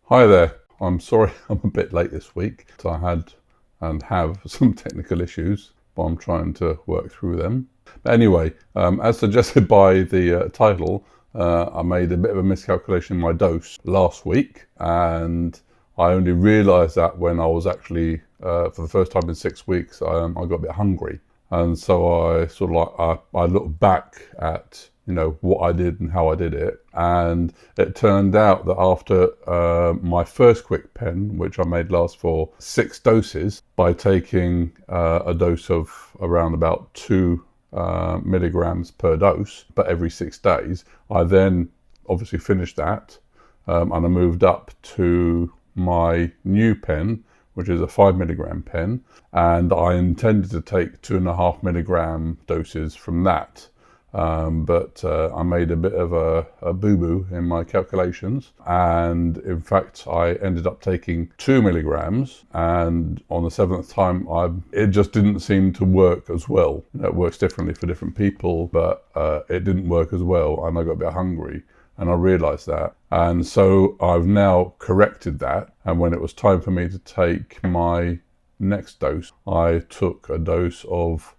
Hi there. I'm sorry I'm a bit late this week. So I had and have some technical issues, but I'm trying to work through them. But anyway, as suggested by the title, I made a bit of a miscalculation in my dose last week, and I only realised that when I was actually, for the first time in 6 weeks, I got a bit hungry. And so I sort of I looked back at what I did and how I did it, and it turned out that after my first quick pen, which I made last for 6 doses, by taking a dose of around about 2 milligrams per dose, but every 6 days, I then obviously finished that, and I moved up to my new pen, which is a 5 milligram pen, and I intended to take 2.5 milligram doses from that. But I made a bit of a boo-boo in my calculations, and in fact I ended up taking 2 milligrams, and on the 7th time it just didn't seem to work as well. It works differently for different people, but it didn't work as well, and I got a bit hungry. And I realised that. And so I've now corrected that. And when it was time for me to take my next dose, I took a dose of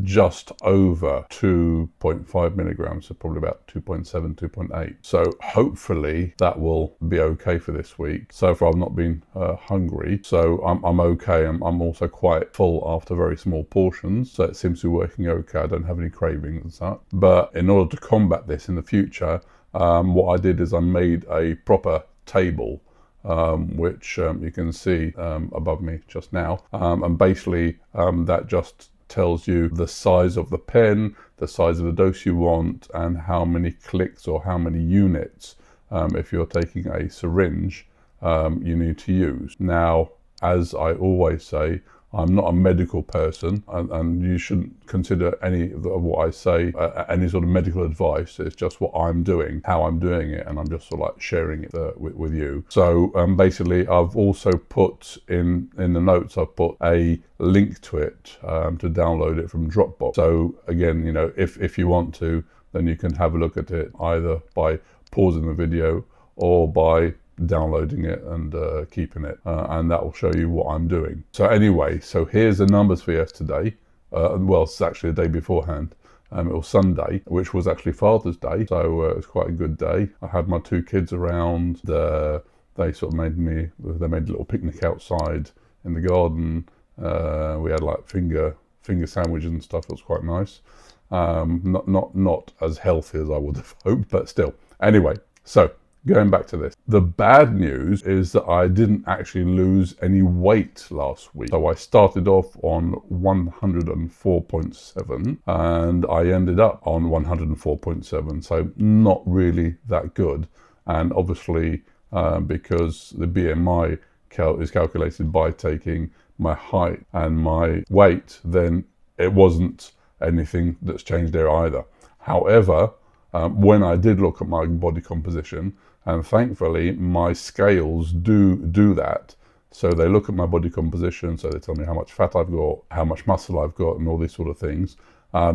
just over 2.5 milligrams, so probably about 2.7, 2.8. So hopefully that will be okay for this week. So far I've not been hungry, so I'm okay. I'm also quite full after very small portions, so it seems to be working okay. I don't have any cravings and such. But in order to combat this in the future, what I did is I made a proper table, which you can see above me just now, and basically that just tells you the size of the pen, the size of the dose you want, and how many clicks or how many units, if you're taking a syringe, you need to use. Now, as I always say, I'm not a medical person, and you shouldn't consider any of what I say any sort of medical advice. It's just what I'm doing, how I'm doing it, and I'm just sort of like sharing it with you. So basically, I've also put in the notes, I've put a link to it to download it from Dropbox. So again, if you want to, then you can have a look at it either by pausing the video or by downloading it and keeping it, and that will show you what I'm doing. So anyway, so here's the numbers for yesterday. Well, it's actually the day beforehand. It was Sunday, which was actually Father's Day, so it was quite a good day. I had my 2 kids around. They sort of made a little picnic outside in the garden. We had like finger sandwiches and stuff. It was quite nice. Not as healthy as I would have hoped, but still. Anyway, so going back to this, the bad news is that I didn't actually lose any weight last week. So I started off on 104.7 and I ended up on 104.7, so not really that good. And obviously, because the BMI is calculated by taking my height and my weight, then it wasn't anything that's changed there either. However, when I did look at my body composition, and thankfully my scales do that, so they look at my body composition, so they tell me how much fat I've got, how much muscle I've got, and all these sort of things.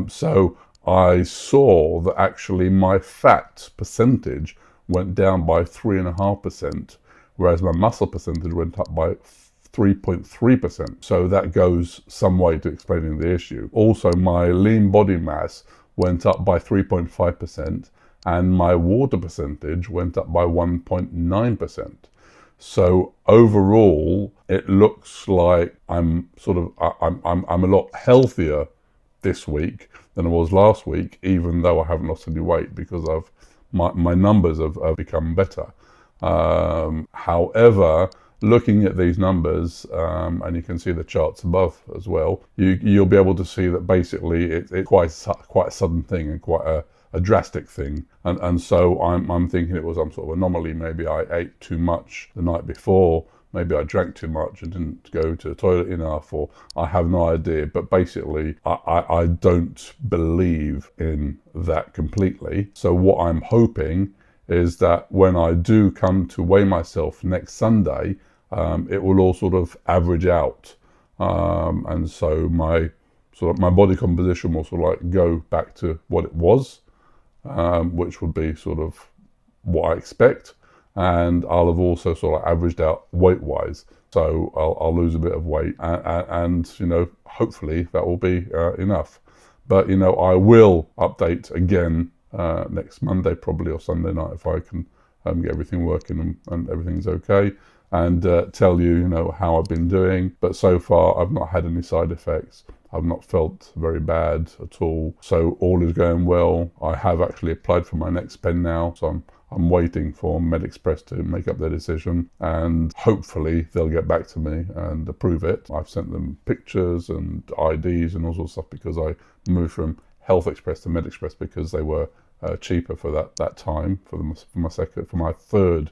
So I saw that actually my fat percentage went down by 3.5%, whereas my muscle percentage went up by 3.3%. So that goes some way to explaining the issue. Also, my lean body mass went up by 3.5%, and my water percentage went up by 1.9%. So overall, it looks like I'm a lot healthier this week than I was last week, even though I haven't lost any weight, because my numbers have become better. However, looking at these numbers, and you can see the charts above as well, you'll be able to see that basically it's quite a sudden thing and quite a drastic thing, and so I'm thinking it was some sort of anomaly. Maybe I ate too much the night before, maybe I drank too much and didn't go to the toilet enough, or I have no idea. But basically I don't believe in that completely. So what I'm hoping is that when I do come to weigh myself next Sunday, it will all sort of average out, and so my body composition will sort of like go back to what it was, which would be sort of what I expect, and I'll have also sort of averaged out weight-wise. So I'll lose a bit of weight, and you know, hopefully that will be enough. But you know, I will update again next Monday probably, or Sunday night, if I can get everything working and everything's okay, and tell you, you know, how I've been doing. But so far I've not had any side effects. I've not felt very bad at all. So all is going well. I have actually applied for my next pen now, so I'm waiting for MedExpress to make up their decision, and hopefully they'll get back to me and approve it. I've sent them pictures and IDs and all sorts of stuff, because I moved from Health Express to MedExpress because they were cheaper for that time for my third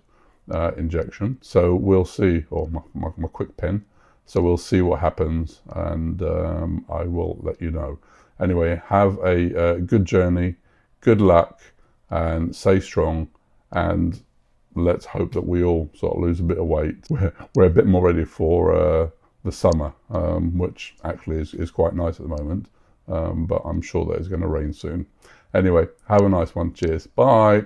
injection. So we'll see, or my quick pen. So we'll see what happens, and I will let you know. Anyway, have a good journey, good luck, and stay strong. And let's hope that we all sort of lose a bit of weight. We're a bit more ready for the summer, which actually is quite nice at the moment. But I'm sure that it's going to rain soon. Anyway, have a nice one. Cheers. Bye.